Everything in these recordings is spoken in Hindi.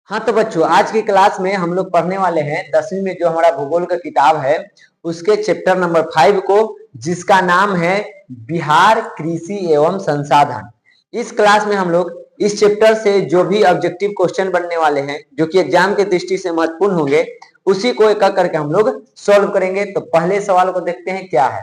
हाँ तो बच्चों, आज की क्लास में हम लोग पढ़ने वाले हैं 10वीं में जो हमारा भूगोल का किताब है उसके चैप्टर नंबर 5 को, जिसका नाम है बिहार कृषि एवं संसाधन। इस क्लास में हम लोग इस चैप्टर से जो भी ऑब्जेक्टिव क्वेश्चन बनने वाले हैं जो कि एग्जाम के दृष्टि से महत्वपूर्ण होंगे, उसी को एक एक करके हम लोग सॉल्व करेंगे। तो पहले सवाल को देखते हैं क्या है।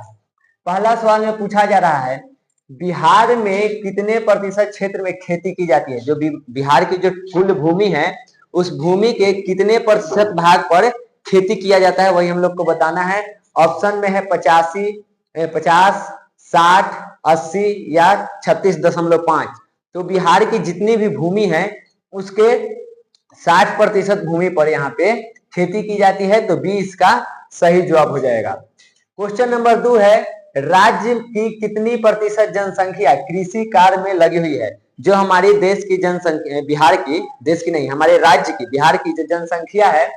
पहला सवाल में पूछा जा रहा है, बिहार में कितने प्रतिशत क्षेत्र में खेती की जाती है। जो बिहार की जो कुल भूमि है उस भूमि के कितने प्रतिशत भाग पर खेती किया जाता है, वही हम लोग को बताना है। ऑप्शन में है 85, 50, 60, 80 या 36.5। तो बिहार की जितनी भी भूमि है उसके 60% भूमि पर यहाँ पे खेती की जाती है, तो बी इसका सही जवाब हो जाएगा। क्वेश्चन नंबर 2 है, राज्य की कितनी प्रतिशत जनसंख्या कृषि कार्य में लगी हुई है। जो हमारी देश की जनसंख्या, बिहार की, देश की नहीं हमारे राज्य की, बिहार की जो जनसंख्या है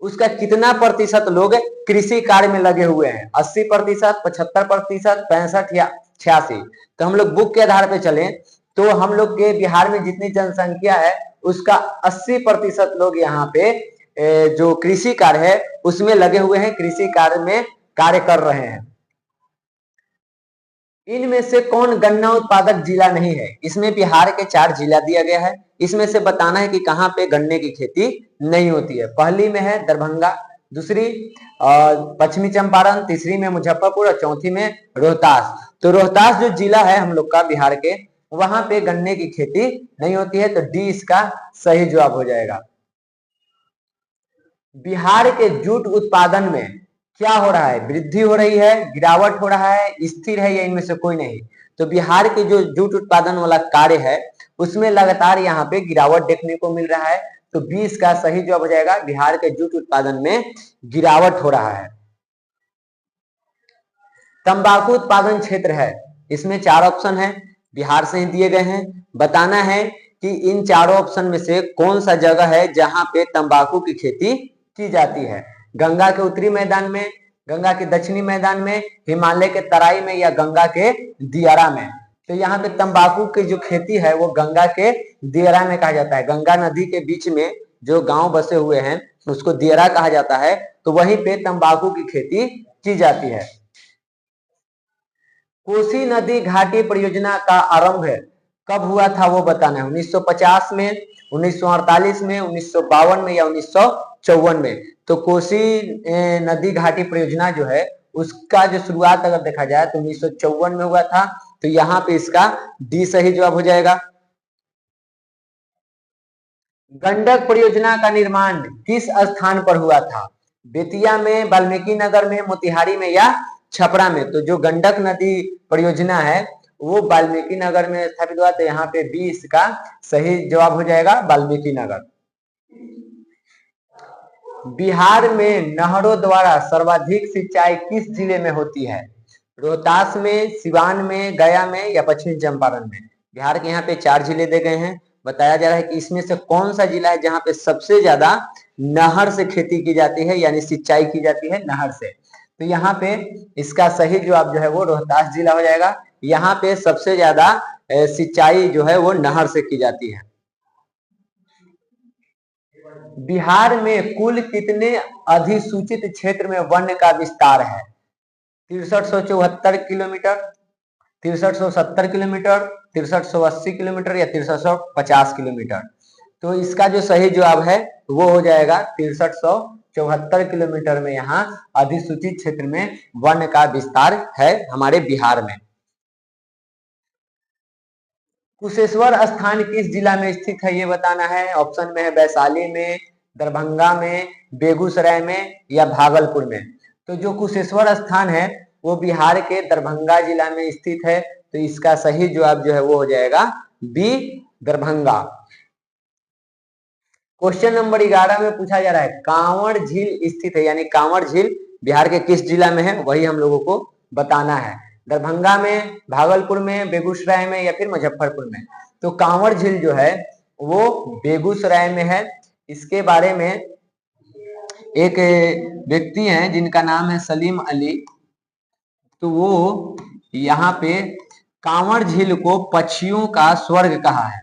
उसका कितना प्रतिशत लोग कृषि कार्य में लगे हुए हैं। 80%, 75%, 65 या 86। तो हम लोग बुक के आधार पर चले तो हम लोग के बिहार में जितनी जनसंख्या है उसका 80% लोग यहाँ पे जो कृषि कार्य है उसमें लगे हुए हैं, कृषि कार्य में कार्य कर रहे हैं। इनमें से कौन गन्ना उत्पादक जिला नहीं है। इसमें बिहार के 4 जिला दिया गया है, इसमें से बताना है कि कहां पे गन्ने की खेती नहीं होती है। पहली में है दरभंगा, दूसरी पश्चिमी चंपारण, तीसरी में मुजफ्फरपुर और चौथी में रोहतास। तो रोहतास जो जिला है हम लोग का बिहार के, वहां पे गन्ने की खेती नहीं होती है, तो डी इसका सही जवाब हो जाएगा। बिहार के जूट उत्पादन में क्या हो रहा है, वृद्धि हो रही है, गिरावट हो रहा है, स्थिर है, या इनमें से कोई नहीं। तो बिहार के जो जूट उत्पादन वाला कार्य है उसमें लगातार यहाँ पे गिरावट देखने को मिल रहा है, तो 20 का सही जवाब हो जाएगा। बिहार के जूट उत्पादन में गिरावट हो रहा है। तंबाकू उत्पादन क्षेत्र है, इसमें 4 ऑप्शन है, बिहार से ही दिए गए हैं। बताना है कि इन चारों ऑप्शन में से कौन सा जगह है जहां पे तंबाकू की खेती की जाती है। गंगा के उत्तरी मैदान में, गंगा के दक्षिणी मैदान में, हिमालय के तराई में, या गंगा के दियारा में। तो यहाँ पे तंबाकू की जो खेती है वो गंगा के दियारा में कहा जाता है। गंगा नदी के बीच में जो गांव बसे हुए हैं उसको दियारा कहा जाता है, तो वहीं पे तंबाकू की खेती की जाती है। कोसी नदी घाटी परियोजना का आरंभ कब हुआ था वो बताना है। 1950 में, 1948 में, 1952 में या 1954 में। तो कोसी नदी घाटी परियोजना जो है उसका जो शुरुआत अगर देखा जाए तो 1954 में हुआ था, तो यहाँ पे इसका डी सही जवाब हो जाएगा। गंडक परियोजना का निर्माण किस स्थान पर हुआ था। बेतिया में, वाल्मीकि नगर में, मोतिहारी में या छपरा में। तो जो गंडक नदी परियोजना है वो वाल्मीकि नगर में स्थापित हुआ, तो यहाँ पे बी इसका सही जवाब हो जाएगा, वाल्मीकि नगर। बिहार में नहरों द्वारा सर्वाधिक सिंचाई किस जिले में होती है। रोहतास में, सिवान में, गया में या पश्चिमी चंपारण में। बिहार के यहाँ पे 4 जिले दे गए हैं, बताया जा रहा है कि इसमें से कौन सा जिला है जहां पे सबसे ज्यादा नहर से खेती की जाती है, यानी सिंचाई की जाती है नहर से। तो यहाँ पे इसका सही जवाब जो है वो रोहतास जिला हो जाएगा। यहाँ पे सबसे ज्यादा सिंचाई जो है वो नहर से की जाती है। बिहार में कुल कितने अधिसूचित क्षेत्र में वन का विस्तार है। 6374 किलोमीटर, 6370 किलोमीटर, 6380 किलोमीटर या 6350 किलोमीटर। तो इसका जो सही जवाब है वो हो जाएगा 6374 किलोमीटर में यहाँ अधिसूचित क्षेत्र में वन का विस्तार है हमारे बिहार में। कुशेश्वर स्थान किस जिला में स्थित है ये बताना है। ऑप्शन में है वैशाली में, दरभंगा में, बेगूसराय में या भागलपुर में। तो जो कुशेश्वर स्थान है वो बिहार के दरभंगा जिला में स्थित है, तो इसका सही जवाब जो है वो हो जाएगा बी, दरभंगा। क्वेश्चन नंबर 11 में पूछा जा रहा है, कांवड़ झील स्थित है, यानी कांवड़ झील बिहार के किस जिला में है वही हम लोगों को बताना है। दरभंगा में, भागलपुर में, बेगूसराय में या फिर मुजफ्फरपुर में। तो कांवड़ झील जो है वो बेगूसराय में है। इसके बारे में एक व्यक्ति हैं जिनका नाम है सलीम अली, तो वो यहाँ पे कांवड़ झील को पक्षियों का स्वर्ग कहा है।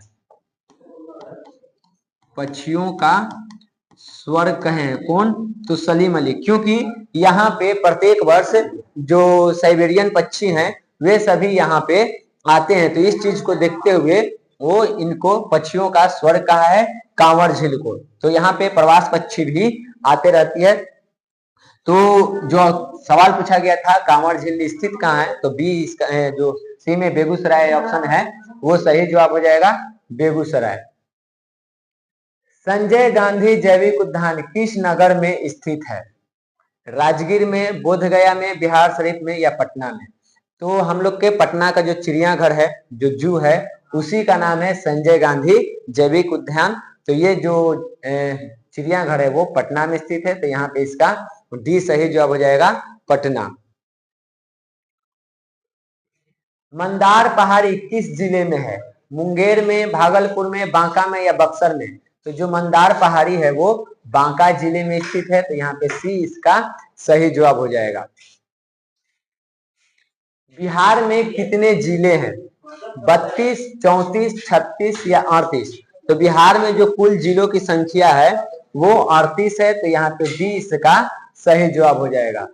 पक्षियों का स्वर्ग कहें कौन? तो सलीम अली, क्योंकि यहाँ पे प्रत्येक वर्ष जो साइबेरियन पक्षी हैं वे सभी यहाँ पे आते हैं, तो इस चीज को देखते हुए वो इनको पक्षियों का स्वर्ग कहा है कांवर झील को। तो यहाँ पे प्रवास पक्षी भी आते रहती है। तो जो सवाल पूछा गया था कांवर झील स्थित कहाँ है, तो बी इसका जो सी में बेगूसराय ऑप्शन है वो सही जवाब हो जाएगा, बेगूसराय। संजय गांधी जैविक उद्यान किस नगर में स्थित है? राजगीर में, बोधगया में, बिहार शरीफ में या पटना में? तो हम लोग के पटना का जो चिड़ियाघर है, जो जू है, उसी का नाम है संजय गांधी जैविक उद्यान। तो ये जो चिड़ियाघर है वो पटना में स्थित है, तो यहाँ पे इसका डी सही जवाब हो जाएगा, पटना। मंदार पहाड़ी किस जिले में है? मुंगेर में, भागलपुर में, बांका में या बक्सर में? तो जो मंदार पहाड़ी है वो बांका जिले में स्थित है, तो यहाँ पे सी इसका सही जवाब हो जाएगा। बिहार में कितने जिले हैं? 32, 34, 36 या 38? तो बिहार में जो कुल जिलों की संख्या है वो 38 है, तो यहाँ पे बी इसका सही जवाब हो जाएगा।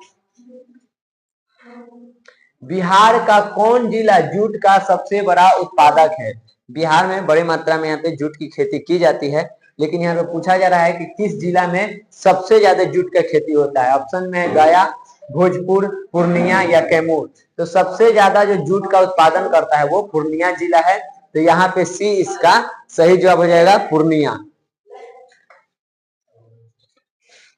बिहार का कौन जिला जूट का सबसे बड़ा उत्पादक है? बिहार में बड़ी मात्रा में यहाँ पे जूट की खेती की जाती है, लेकिन यहाँ पे पूछा जा रहा है कि किस जिला में सबसे ज्यादा जूट का खेती होता है। ऑप्शन में है गया, भोजपुर, पूर्णिया या कैमूर। तो सबसे ज्यादा जो जूट का उत्पादन करता है वो पूर्णिया जिला है, तो यहाँ पे सी इसका सही जवाब हो जाएगा, पूर्णिया।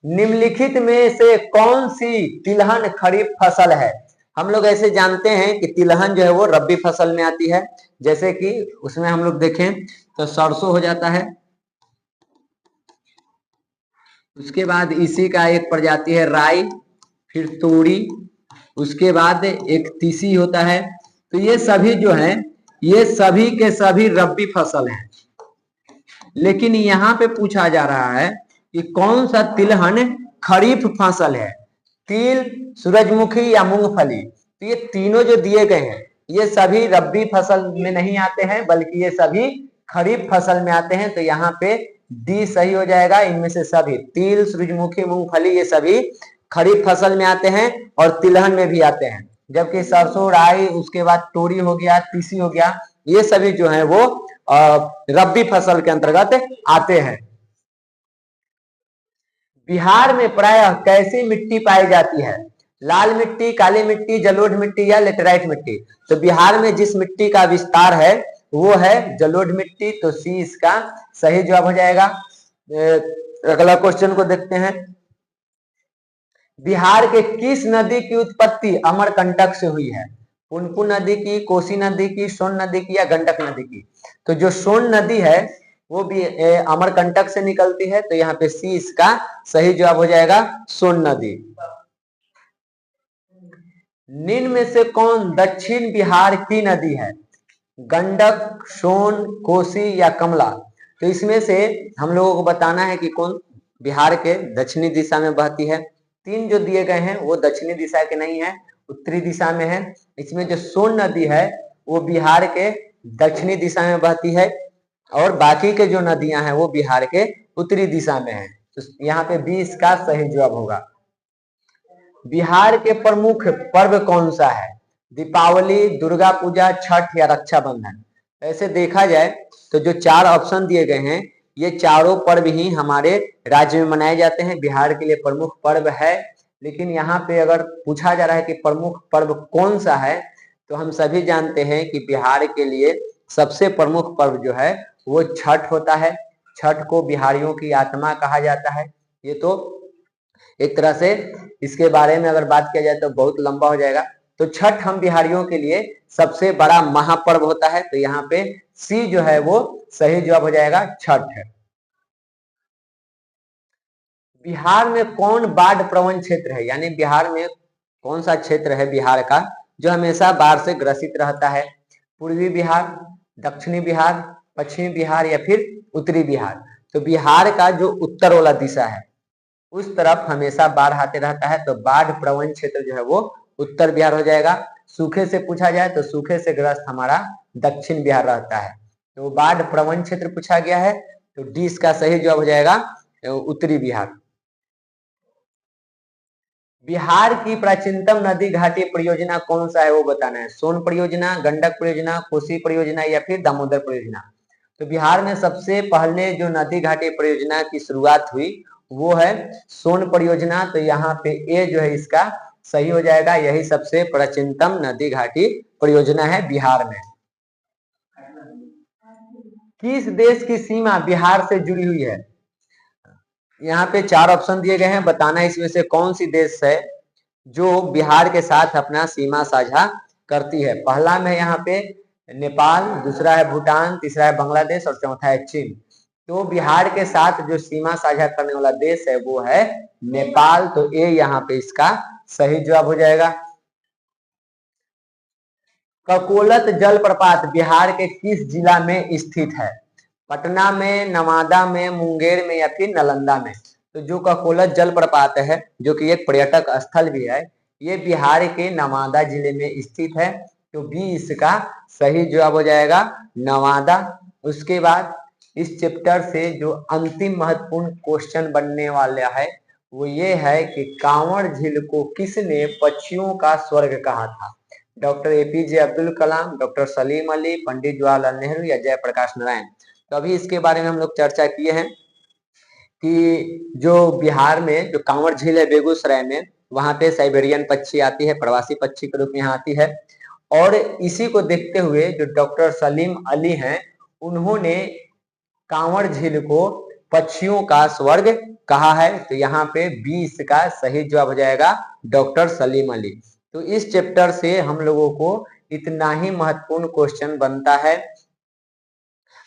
निम्नलिखित में से कौन सी तिलहन खरीफ फसल है? हम लोग ऐसे जानते हैं कि तिलहन जो है वो रबी फसल में आती है, जैसे कि उसमें हम लोग देखें तो सरसों हो जाता है, उसके बाद इसी का एक प्रजाति है राई, फिर तोरी, उसके बाद एक तीसी होता है। तो ये सभी जो है ये सभी के सभी रबी फसल हैं, लेकिन यहाँ पे पूछा जा रहा है कि कौन सा तिलहन खरीफ फसल है, तिल, सूरजमुखी या मूंगफली? तो ये तीनों जो दिए गए हैं ये सभी रबी फसल में नहीं आते हैं, बल्कि ये सभी खरीफ फसल में आते हैं, तो यहाँ पे डी सही हो जाएगा। इनमें से सभी तिल, सूरजमुखी, मूंगफली ये सभी खरीफ फसल में आते हैं और तिलहन में भी आते हैं, जबकि सरसों, राई, उसके बाद तोरी हो गया, तीसी हो गया, ये सभी जो है वो रबी फसल के अंतर्गत आते हैं। बिहार में प्रायः कैसी मिट्टी पाई जाती है? लाल मिट्टी, काली मिट्टी, जलोढ़ मिट्टी या लेटेराइट मिट्टी? तो बिहार में जिस मिट्टी का विस्तार है वो है जलोढ़ मिट्टी, तो सी इसका सही जवाब हो जाएगा। अगला क्वेश्चन को देखते हैं। बिहार के किस नदी की उत्पत्ति अमरकंटक से हुई है? पुनपुन नदी की, कोसी नदी की, सोन नदी की या गंडक नदी की? तो जो सोन नदी है वो भी अमरकंटक से निकलती है, तो यहाँ पे सी इसका सही जवाब हो जाएगा, सोन नदी। निम्न में से कौन दक्षिण बिहार की नदी है? गंडक, सोन, कोसी या कमला? तो इसमें से हम लोगों को बताना है कि कौन बिहार के दक्षिणी दिशा में बहती है। तीन जो दिए गए हैं वो दक्षिणी दिशा के नहीं है, उत्तरी दिशा में है। इसमें जो सोन नदी है वो बिहार के दक्षिणी दिशा में बहती है, और बाकी के जो नदियां हैं वो बिहार के उत्तरी दिशा में है, तो यहाँ पे बी इसका सही जवाब होगा। बिहार के प्रमुख पर्व कौन सा है? दीपावली, दुर्गा पूजा, छठ या रक्षाबंधन? ऐसे देखा जाए तो जो चार ऑप्शन दिए गए हैं ये चारों पर्व ही हमारे राज्य में मनाए जाते हैं, बिहार के लिए प्रमुख पर्व है। लेकिन यहाँ पे अगर पूछा जा रहा है कि प्रमुख पर्व कौन सा है, तो हम सभी जानते हैं कि बिहार के लिए सबसे प्रमुख पर्व जो है वो छठ होता है। छठ को बिहारियों की आत्मा कहा जाता है। ये तो एक तरह से इसके बारे में अगर बात किया जाए तो बहुत लंबा हो जाएगा। तो छठ हम बिहारियों के लिए सबसे बड़ा महापर्व होता है, तो यहाँ पे सी जो है वो सही जवाब हो जाएगा, छठ है। बिहार में कौन बाढ़ प्रवण क्षेत्र है? यानी बिहार में कौन सा क्षेत्र है बिहार का जो हमेशा बाढ़ से ग्रसित रहता है? पूर्वी बिहार, दक्षिणी बिहार, पश्चिमी बिहार या फिर उत्तरी बिहार? तो बिहार का जो उत्तर वाला दिशा है उस तरफ हमेशा बाढ़ आते रहता है, तो बाढ़ प्रवण क्षेत्र जो है वो उत्तर बिहार हो जाएगा। सूखे से पूछा जाए तो सूखे से ग्रस्त हमारा दक्षिण बिहार रहता है। तो बाढ़ प्रवण क्षेत्र पूछा गया है तो डी इसका सही जवाब हो जाएगा उत्तरी बिहार। बिहार की प्राचीनतम नदी घाटी परियोजना कौन सा है वो बताना है। सोन परियोजना, गंडक परियोजना, कोसी परियोजना या फिर दामोदर परियोजना। तो बिहार में सबसे पहले जो नदी घाटी परियोजना की शुरुआत हुई वो है सोन परियोजना। तो यहाँ पे ए जो है इसका सही हो जाएगा, यही सबसे प्राचीनतम नदी घाटी परियोजना है बिहार में। किस देश की सीमा बिहार से जुड़ी हुई है। यहाँ पे 4 ऑप्शन दिए गए हैं, बताना है इसमें से कौन सी देश है जो बिहार के साथ अपना सीमा साझा करती है। पहला में यहाँ पे नेपाल, दूसरा है भूटान, तीसरा है बांग्लादेश और चौथा है चीन। तो बिहार के साथ जो सीमा साझा करने वाला देश है वो है नेपाल। तो ए यहाँ पे इसका सही जवाब हो जाएगा। ककोलत जलप्रपात बिहार के किस जिला में स्थित है। पटना में, नवादा में, मुंगेर में या फिर नालंदा में। तो जो ककोलत जलप्रपात है जो कि एक पर्यटक स्थल भी है, ये बिहार के नवादा जिले में स्थित है। तो बी इसका सही जवाब हो जाएगा, नवादा। उसके बाद इस चैप्टर से जो अंतिम महत्वपूर्ण क्वेश्चन बनने वाला है वो ये है कि कांवड़ झील को किसने पक्षियों का स्वर्ग कहा था। Doctor APJ Abdul Kalam, doctor Salim Ali, Pandit Jawaharlal Nehru या जयप्रकाश नारायण। तो अभी इसके बारे में हम लोग चर्चा किए हैं कि जो बिहार में जो कांवड़ झील है बेगूसराय में, वहां पे साइबेरियन पक्षी आती है, प्रवासी पक्षी के रूप में यहाँ आती है। और इसी को देखते हुए जो डॉक्टर सलीम अली हैं उन्होंने कांवड़ झील को पक्षियों का स्वर्ग कहा है। तो यहाँ पे 20 का सही जवाब हो जाएगा, डॉक्टर सलीम अली। तो इस चैप्टर से हम लोगों को इतना ही महत्वपूर्ण क्वेश्चन बनता है।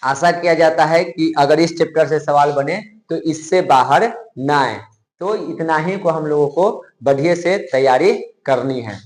आशा किया जाता है कि अगर इस चैप्टर से सवाल बने तो इससे बाहर ना आए। तो इतना ही को हम लोगों को बढ़िया से तैयारी करनी है।